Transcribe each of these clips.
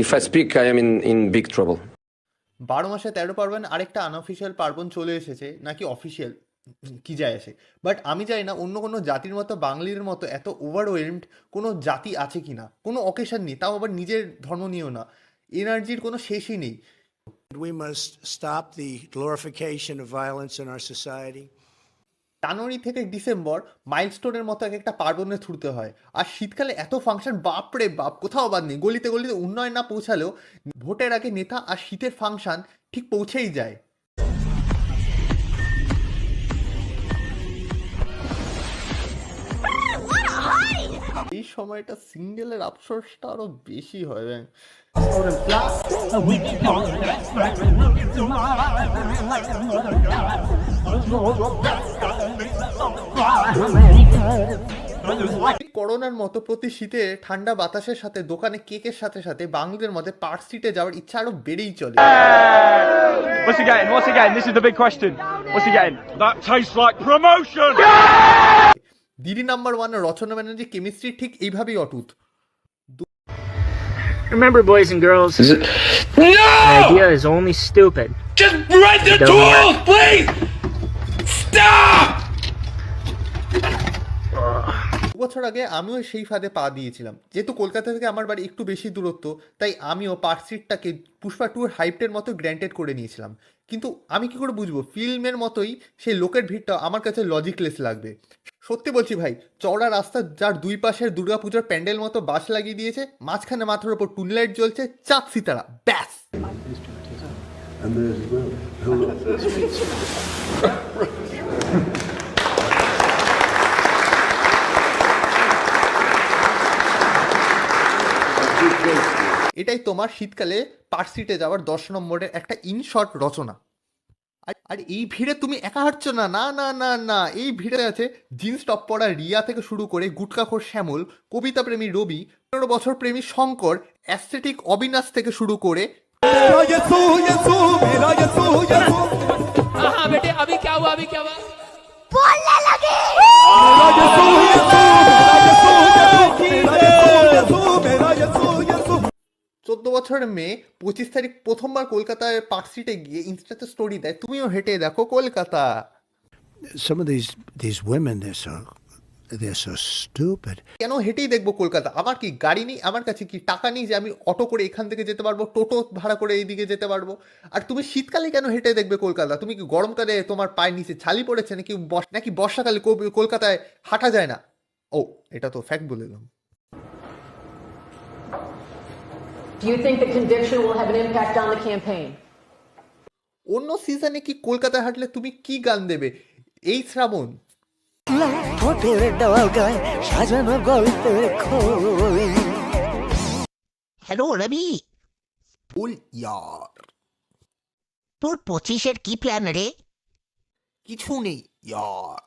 if I speak, I am in big trouble. 12 মাসে 13 পার্বণ আরেকটা আনঅফিসিয়াল পার্বণ চলে এসেছে নাকি অফিসিয়াল কি যায় আসে, বাট আমি জানি না অন্য কোনো জাতির মতো বাঙালির মতো এত ওভারওয়েলমড কোনো জাতি আছে কি না। কোনো অকেশন নেই, তাও আবার নিজের ধর্ম নিয়েও না, এনার্জির কোনো শেষই নেই। We must stop the glorification of violence in our society. জানুয়ারি থেকে ডিসেম্বর মাইলস্টোনের মতো এক একটা পার্বণে ছুটতে হয়, আর শীতকালে এত ফাংশন, বাপরে বাপ, কোথাও বাদ নেই। গলিতে গলিতে উন্নয়ন না পৌঁছালেও ভোটের আগে নেতা আর শীতের ফাংশন ঠিক পৌঁছেই যায়। এই সময়টা সিঙ্গেলের আফসোসটা আরো বেশি হয়। করোনার মতো প্রতি শীতে ঠান্ডা বাতাসের সাথে দোকানে কেকের সাথে সাথে বাঙালিদের মধ্যে পার্ক স্ট্রিটে যাওয়ার ইচ্ছা আরো বেড়েই চলে। What's he getting? What's he getting? This is the big question. What's he getting? That tastes like promotion! দিদি নাম্বার 1 রচনা ব্যানার্জি কেমিস্ট্রি ঠিক এইভাবেই অটুট। Remember, boys and girls, Is it? the No! idea is only stupid. Just write the It doesn't tools, please! Stop! 2 বছর আগে আমিও সেই ফাঁদে পা দিয়েছিলাম। যেহেতু কলকাতা থেকে আমার বাড়ি একটু বেশি দূরত্ব, তাই আমিও পার্ক স্ট্রিটটাকে পুষ্পা 2 হাইপটের মতো গ্র্যান্টেড করে নিয়েছিলাম। কিন্তু আমি কি করে বুঝবো ফিল্মের মতোই সেই লোকের ভিড়টা আমার কাছে লজিকলেস লাগবে। সত্যি বলছি ভাই, চওড়া রাস্তা যার দুই পাশের দুর্গাপূজার প্যান্ডেল মতো বাস লাগিয়ে দিয়েছে, মাঝখানে মাথার ওপর টুনলাইট জ্বলছে, চাঁদ সিতারা, ব্যাস। এটাই তোমার শীতকালে পার্ক স্ট্রিটে যাওয়ার 10 নম্বরের একটা ইনশর্ট রচনা। আর এই ভিড়ে তুমি একা হাঁটছো না, না না না না, এই ভিড়ে আছে জিন্স টপ পরা রিয়া থেকে শুরু করে গুটকাখোর শ্যামল, কবিতা প্রেমী রবি, 15 বছর প্রেমী শঙ্কর, অ্যাস্থেটিক অবিনাশ থেকে শুরু করে बेटे अभी क्या हुआ अभी क्या हुआ बोलने लगे 14 বছরের মেয়ে 25 তারিখ প্রথমবার কলকাতায় পার্ক স্ট্রিটে গিয়ে ইনস্টাতে স্টোরি দেয়, তুমিও হেঁটে দেখো Kolkata. Some of these women, they're so stupid. কেন হেঁটেই দেখবো কলকাতা? আমার কি গাড়ি নেই? আমার কাছে কি টাকা নেই যে আমি অটো করে এখান থেকে যেতে পারবো, টোটো ভাড়া করে এইদিকে যেতে পারবো? আর তুমি শীতকালে কেন হেঁটে দেখবে কলকাতা? তুমি কি গরমকালে তোমার পায়ের নিচে ছালি পড়েছে নাকি বর্ষাকালে কলকাতায় হাঁটা যায় না? ও, এটা তো ফ্যাক্ট বলে দিলাম। Do you think the conviction will have an impact on the campaign? অন্য সিজনে কি কলকাতায় হাঁটলে তুমি কি গান দেবে? এই শ্রাবণ हेलो रवि বল ইয়ার, তোর 25-এর কি প্ল্যান রে? কিছু নেই यार,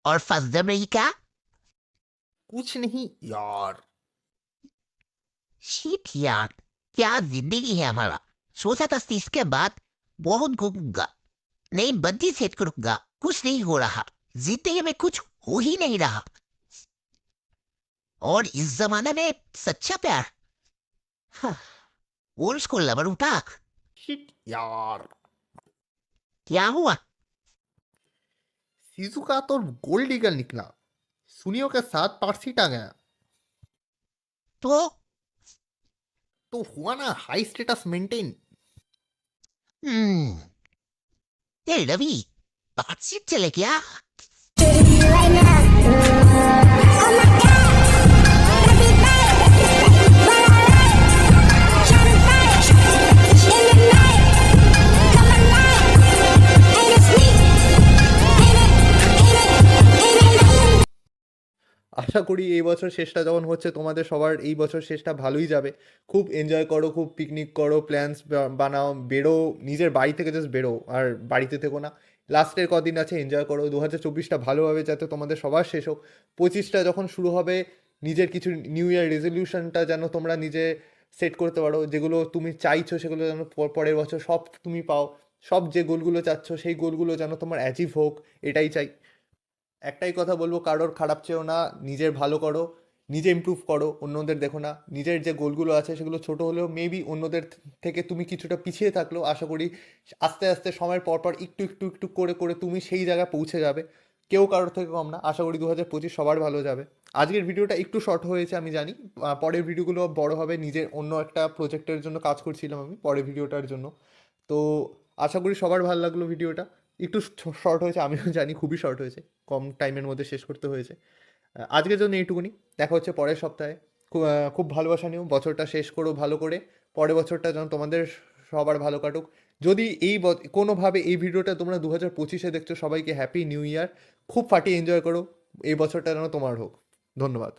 और फर्स्ट जनवरी का? कुछ नहीं यार। शिट यार, क्या जिंदगी है हमारा। सोचा था 30 के बाद बहुत घूमूंगा, नई बंदी सेट करूंगा, कुछ नहीं हो रहा, जिंदगी में कुछ हो ही नहीं रहा। और इस जमाने में सच्चा प्यार ओल्ड स्कूल लवर उठा। शिट यार, क्या हुआ? सीजू का तो गोल्ड डिगर निकला, सुनियो के साथ पार्सी आ गया तो हुआ ना हाई स्टेटस मेंटेन। ये रवि बात से चले क्या? আশা করি এই বছর শেষটা যখন হচ্ছে তোমাদের সবার এই বছর শেষটা ভালোই যাবে। খুব এনজয় করো, খুব পিকনিক করো, প্ল্যানস বানাও, বেরো, নিজের বাড়ি থেকে জাস্ট বেরো, আর বাড়িতে থেকো না। লাস্টের কদিন আছে এনজয় করো। 2024টা ভালোভাবে যাতে তোমাদের সবার শেষ হোক। 25টা যখন শুরু হবে, নিজের কিছু নিউ ইয়ার রেজলিউশনটা যেন তোমরা নিজে সেট করতে পারো, যেগুলো তুমি চাইছো সেগুলো যেন পরের বছর সব তুমি পাও। সব যে গোলগুলো চাচ্ছ সেই গোলগুলো যেন তোমার অ্যাচিভ হোক, এটাই চাই। একটাই কথা বলবো, কারোর খারাপ চেয়েও না, নিজের ভালো করো, নিজে ইমপ্রুভ করো, অন্যদের দেখো না। নিজের যে গোলগুলো আছে সেগুলো ছোট হলেও মেবি অন্যদের থেকে তুমি কিছুটা পিছিয়ে থাকলেও আশা করি আস্তে আস্তে সময়ের পর পর একটু একটু একটু করে করে তুমি সেই জায়গায় পৌঁছে যাবে। কেউ কারোর থেকে কম না। আশা করি 2025 সবার ভালো যাবে। আজকের ভিডিওটা একটু শর্ট হয়েছে আমি জানি, পরের ভিডিওগুলো বড় হবে। নিজের অন্য একটা প্রজেক্টের জন্য কাজ করছিলাম আমি পরের ভিডিওটার জন্য। তো আশা করি সবার ভালো লাগলো ভিডিওটা। একটু শর্ট হয়েছে আমিও জানি, খুবই শর্ট হয়েছে, কম টাইমের মধ্যে শেষ করতে হয়েছে। আজকের জন্য এইটুকুনি, দেখা হচ্ছে পরের সপ্তাহে। খুব ভালোবাসা নিও, বছরটা শেষ করো ভালো করে, পরের বছরটা যেন তোমাদের সবার ভালো কাটুক। যদি কোনোভাবে এই ভিডিওটা তোমরা 2025-এ দেখছো, সবাইকে হ্যাপি নিউ ইয়ার। খুব ফাটিয়ে এনজয় করো, এই বছরটা যেন তোমার হোক। ধন্যবাদ।